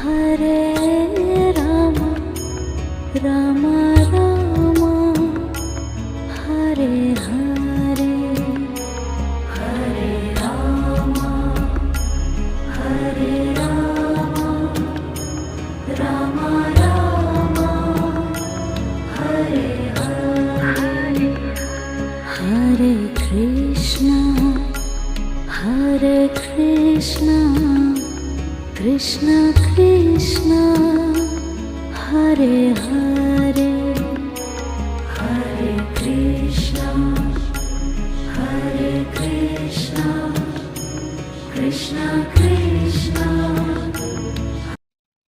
Hare Rama Rama Rama Hare Hare Hare Rama Hare Rama Rama Rama Hare Hare Hare Krishna Krishna Krishna Hare Hare Hare Krishna Krishna Krishna